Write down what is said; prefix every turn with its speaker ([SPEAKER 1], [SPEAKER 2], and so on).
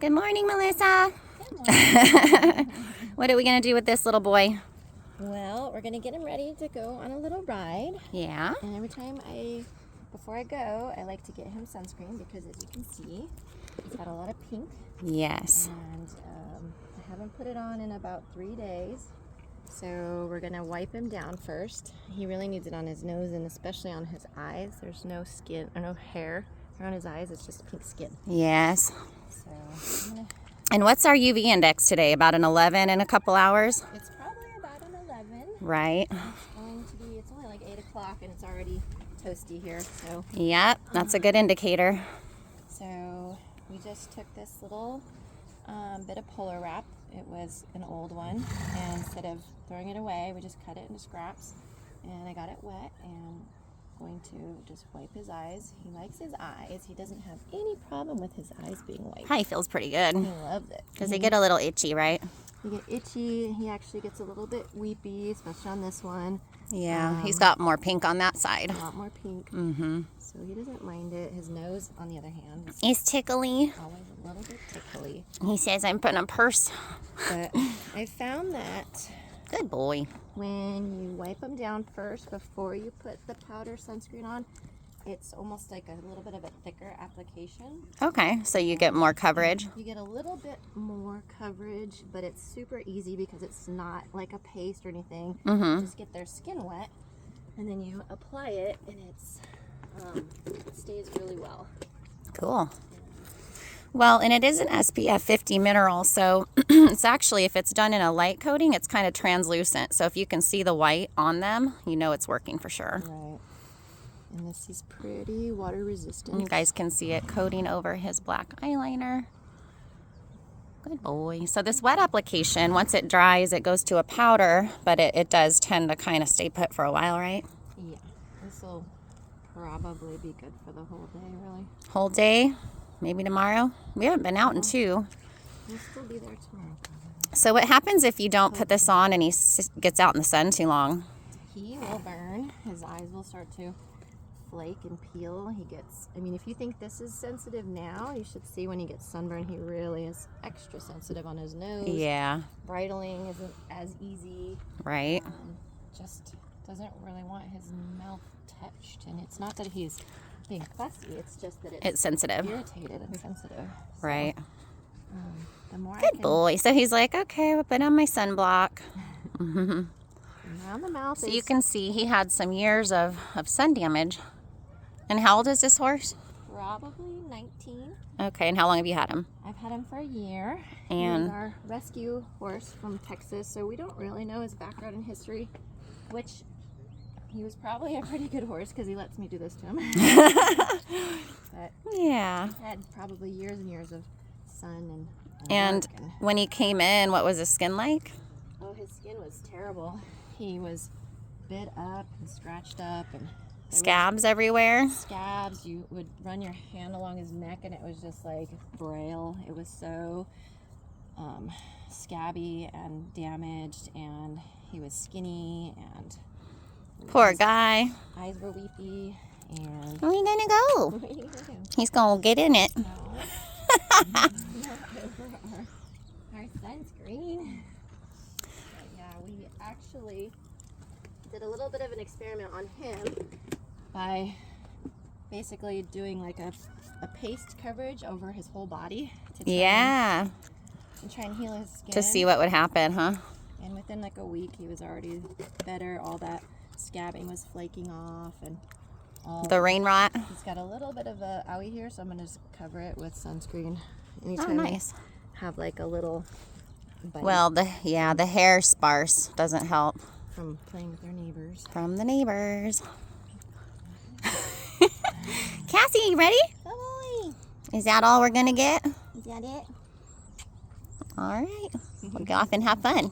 [SPEAKER 1] Good morning, Melissa.
[SPEAKER 2] Good morning.
[SPEAKER 1] What are we going to do with this little boy?
[SPEAKER 2] Well, we're going to get him ready to go on a little ride.
[SPEAKER 1] Yeah.
[SPEAKER 2] And every time before I go, I like to get him sunscreen because as you can see, he's got a lot of pink.
[SPEAKER 1] Yes.
[SPEAKER 2] And I haven't put it on in about 3 days. So we're going to wipe him down first. He really needs it on his nose and especially on his eyes. There's no skin or no hair around his eyes. It's just pink skin.
[SPEAKER 1] Yes.
[SPEAKER 2] So I'm going to...
[SPEAKER 1] And what's our UV index today? About an 11 in a couple hours?
[SPEAKER 2] It's probably about an 11.
[SPEAKER 1] Right.
[SPEAKER 2] It's only like 8 o'clock and it's already toasty here. So
[SPEAKER 1] Yep, that's a good indicator.
[SPEAKER 2] So we just took this little bit of polar wrap. It was an old one, and instead of throwing it away, we just cut it into scraps. And I got it wet and going to just wipe his eyes. He likes his eyes. He doesn't have any problem with his eyes being wiped.
[SPEAKER 1] He feels pretty good.
[SPEAKER 2] He loves it.
[SPEAKER 1] Because they get a little itchy, right?
[SPEAKER 2] They get itchy. He actually gets a little bit weepy, especially on this one.
[SPEAKER 1] Yeah, he's got more pink on that side.
[SPEAKER 2] A lot more pink.
[SPEAKER 1] Mm-hmm.
[SPEAKER 2] So he doesn't mind it. His nose, on the other hand,
[SPEAKER 1] He's tickly.
[SPEAKER 2] always a little bit tickly.
[SPEAKER 1] He says I'm putting a purse.
[SPEAKER 2] But I found that
[SPEAKER 1] Good boy.
[SPEAKER 2] when you wipe them down first before you put the powder sunscreen on, it's almost like a little bit of a thicker application.
[SPEAKER 1] Okay, so you get more coverage.
[SPEAKER 2] You get a little bit more coverage, but it's super easy because it's not like a paste or anything.
[SPEAKER 1] Mm-hmm.
[SPEAKER 2] Just get their skin wet, and then you apply it, and it stays really well.
[SPEAKER 1] Cool. Well, and it is an SPF 50 mineral, so it's actually, if it's done in a light coating, it's kind of translucent. So if you can see the white on them, you know it's working for sure.
[SPEAKER 2] Right. And this is pretty water resistant.
[SPEAKER 1] You guys can see it coating over his black eyeliner. Good boy. So this wet application, once it dries, it goes to a powder, but it does tend to kind of stay put for a while, right?
[SPEAKER 2] Yeah. This will probably be good for the whole day, really.
[SPEAKER 1] Whole day, maybe tomorrow. We haven't been out in 2.
[SPEAKER 2] We'll still be there tomorrow, probably.
[SPEAKER 1] So what happens if you don't put this on and he gets out in the sun too long?
[SPEAKER 2] He will burn. His eyes will start to flake and peel. If you think this is sensitive now, you should see when he gets sunburn, he really is extra sensitive on his nose.
[SPEAKER 1] Yeah.
[SPEAKER 2] Bridling isn't as easy.
[SPEAKER 1] Right.
[SPEAKER 2] Just doesn't really want his mouth touched. And it's not that he's being fussy, it's just that
[SPEAKER 1] It's sensitive.
[SPEAKER 2] irritated and sensitive. So,
[SPEAKER 1] Right.
[SPEAKER 2] the more I
[SPEAKER 1] Good
[SPEAKER 2] can
[SPEAKER 1] boy. So he's like, okay, I'll put on my sunblock.
[SPEAKER 2] around the mouth
[SPEAKER 1] So you can see he had some years of sun damage. And how old is this horse?
[SPEAKER 2] probably 19.
[SPEAKER 1] Okay, and how long have you had him?
[SPEAKER 2] I've had him for a year.
[SPEAKER 1] And-
[SPEAKER 2] He's our rescue horse from Texas, so we don't really know his background and history, which he was probably a pretty good horse because he lets me do this to him. But
[SPEAKER 1] Yeah.
[SPEAKER 2] he's had probably years and years of sun
[SPEAKER 1] And
[SPEAKER 2] work
[SPEAKER 1] when he came in, what was his skin like?
[SPEAKER 2] oh, his skin was terrible. He was bit up and scratched up, and there was
[SPEAKER 1] Scabs everywhere?
[SPEAKER 2] scabs. You would run your hand along his neck and it was just like braille. It was so scabby and damaged, and he was skinny, and
[SPEAKER 1] Poor
[SPEAKER 2] his
[SPEAKER 1] guy.
[SPEAKER 2] eyes were weepy, and
[SPEAKER 1] Where are you gonna go?
[SPEAKER 2] what are you gonna do?
[SPEAKER 1] He's gonna get in it.
[SPEAKER 2] No. Not over our sunscreen. But yeah, we actually did a little bit of an experiment on him by basically doing like a paste coverage over his whole body to try and heal his skin.
[SPEAKER 1] To see what would happen, huh?
[SPEAKER 2] And within like a week, he was already better. All that scabbing was flaking off, and all
[SPEAKER 1] The rain rot.
[SPEAKER 2] he's got a little bit of a owie here, so I'm gonna just cover it with sunscreen.
[SPEAKER 1] Oh,
[SPEAKER 2] Anytime
[SPEAKER 1] nice.
[SPEAKER 2] I have like a little bite
[SPEAKER 1] Well, the hair sparse doesn't help
[SPEAKER 2] from playing with their neighbors.
[SPEAKER 1] from the neighbors. Cassie, you ready?
[SPEAKER 2] Oh boy,
[SPEAKER 1] Is that all we're gonna get?
[SPEAKER 2] is that it?
[SPEAKER 1] All right. We'll go off and have fun.